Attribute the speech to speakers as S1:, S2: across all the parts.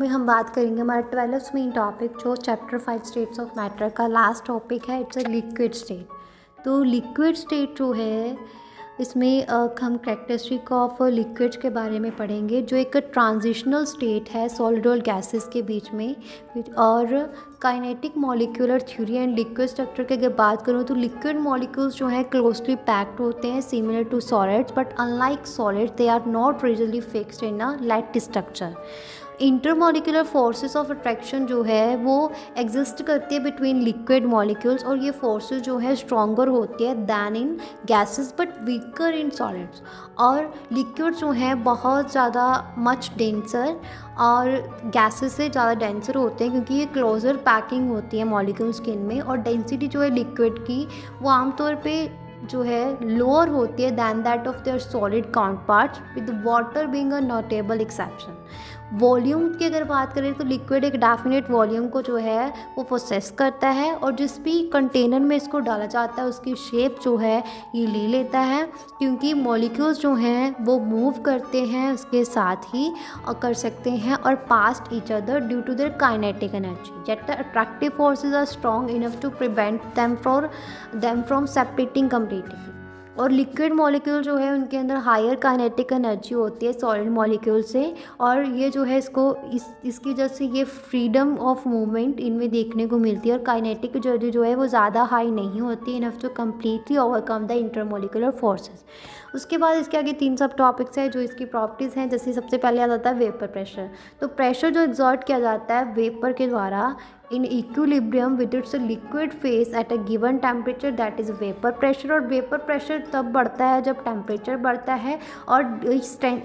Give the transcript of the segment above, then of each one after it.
S1: में हम बात करेंगे हमारा 12th मेन टॉपिक जो चैप्टर 5 स्टेट्स ऑफ मैटर का लास्ट टॉपिक है, इट्स अ लिक्विड स्टेट। तो लिक्विड स्टेट जो है इसमें हम कैरेक्टरिस्टिक ऑफ लिक्विड्स के बारे में पढ़ेंगे, जो एक ट्रांजिशनल स्टेट है सॉलिड और गैसेस के बीच में। और kinetic molecular theory and liquid structure की अगर बात करूँ तो लिक्विड मॉलिक्यूल्स जो हैं क्लोजली पैक्ड होते हैं similar to solids, but unlike solids they are not rigidly fixed in a light structure. Intermolecular forces of attraction जो है वो एग्जिस्ट करती है बिटवीन लिक्विड मॉलिक्यूल्स, और ये फोर्सेस जो है स्ट्रॉन्गर होती है than in gases but weaker in solids. और लिक्विड जो है बहुत ज़्यादा मच डेंसर और गैसेस से ज़्यादा डेंसर होते हैं, क्योंकि ये क्लोजर पैकिंग होती है मॉलिक्यूल स्किन में, और डेंसिटी जो है लिक्विड की वो आमतौर पे जो है लोअर होती है than that of their solid counterparts, with water being a notable exception. Volume की अगर बात करें तो लिक्विड एक डेफिनेट वॉल्यूम को जो है वो प्रोसेस करता है, और जिस भी कंटेनर में इसको डाला जाता है उसकी शेप जो है ये ले लेता है, क्योंकि मॉलिक्यूल्स जो हैं वो मूव करते हैं उसके साथ ही और कर सकते हैं और past each other due to their kinetic energy, yet the attractive forces are strong enough to prevent them from separating completely. और लिक्विड मॉलिक्यूल जो है उनके अंदर हायर काइनेटिक एनर्जी होती है सॉलिड मॉलिक्यूल से, और ये जो है इसकी वजह से ये फ्रीडम ऑफ मूवमेंट इनमें देखने को मिलती है, और काइनेटिक एनर्जी जो है वो ज़्यादा हाई नहीं होती enough to completely overcome the intermolecular forces. उसके बाद इसके आगे 3 सब टॉपिक्स हैं जो इसकी प्रॉपर्टीज़ हैं। जैसे सबसे पहले आ जाता है वेपर प्रेशर। तो प्रेशर जो एग्जर्ट किया जाता है वेपर के द्वारा in equilibrium with its liquid face at a given temperature, that is vapour pressure. और वेपर प्रेशर तब बढ़ता है जब टेम्परेचर बढ़ता है, और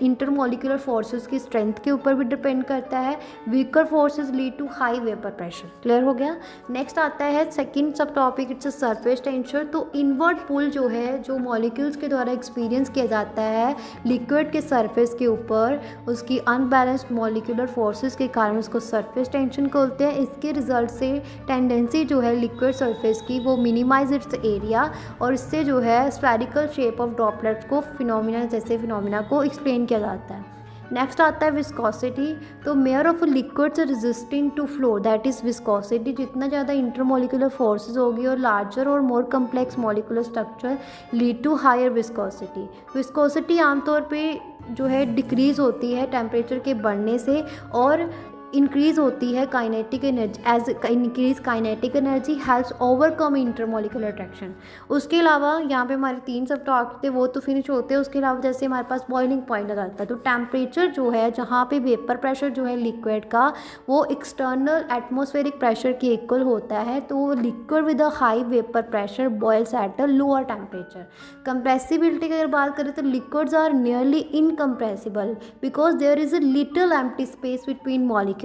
S1: इंटरमॉलिक्यूलर फोर्सेस की स्ट्रेंथ के ऊपर भी डिपेंड करता है। Weaker forces lead to high vapour pressure. Clear हो गया। नेक्स्ट आता है second sub topic, it's a surface tension. तो इनवर्ड पुल जो है जो मॉलिक्यूल्स के द्वारा एक्सपीरियंस किया जाता है लिक्विड के सरफेस के ऊपर, उसकी अनबैलेंस्ड मॉलिक्यूलर फोर्सेस के कारण उसको सरफेस टेंशन बोलते हैं। इसके रिजल्ट से टेंडेंसी जो है लिक्विड सरफेस की वो मिनिमाइज इट्स एरिया, और इससे जो है स्फेरिकल शेप ऑफ ड्रॉपलेट्स को फिनोमिना जैसे फिनोमिना को एक्सप्लेन किया जाता है। नेक्स्ट आता है विस्कोसिटी। तो measure of liquids resisting to flow, that is viscosity. जितना ज़्यादा इंटरमॉलिक्यूलर फोर्सेस होगी और लार्जर और more complex molecular structure lead to higher viscosity. Viscosity आमतौर पे जो है डिक्रीज़ होती है टेम्परेचर के बढ़ने से, और इंक्रीज़ होती है kinetic energy. As increase kinetic energy helps overcome intermolecular attraction. उसके अलावा यहाँ पे हमारे 3 सब टॉपिक थे वो तो फिनिश होते हैं। उसके अलावा जैसे हमारे पास बॉइलिंग पॉइंट आ जाता है, तो टेम्परेचर जो है जहाँ पे वेपर प्रेशर जो है लिक्विड का वो एक्सटर्नल एटमॉस्फेरिक प्रेशर के इक्वल होता है, तो liquid with a high vapour pressure boils at a lower temperature. Compressibility की अगर बात करें तो liquids are nearly incompressible because there is a little empty space between molecules.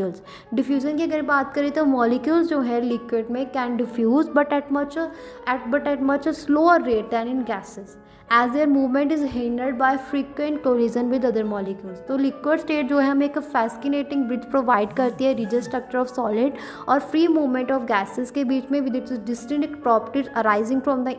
S1: Diffusion की अगर बात करें तो मॉलिक्यूल्स जो है लिक्विड में can diffuse but at much slower rate than in gases, as their movement is hindered by frequent collision with other molecules. तो liquid state जो है हमें एक फैस्किनेटिंग ब्रिज प्रोवाइड करती है रिजिड स्ट्रक्चर ऑफ सॉलिड और free movement of gases के बीच में with its distinct properties arising from the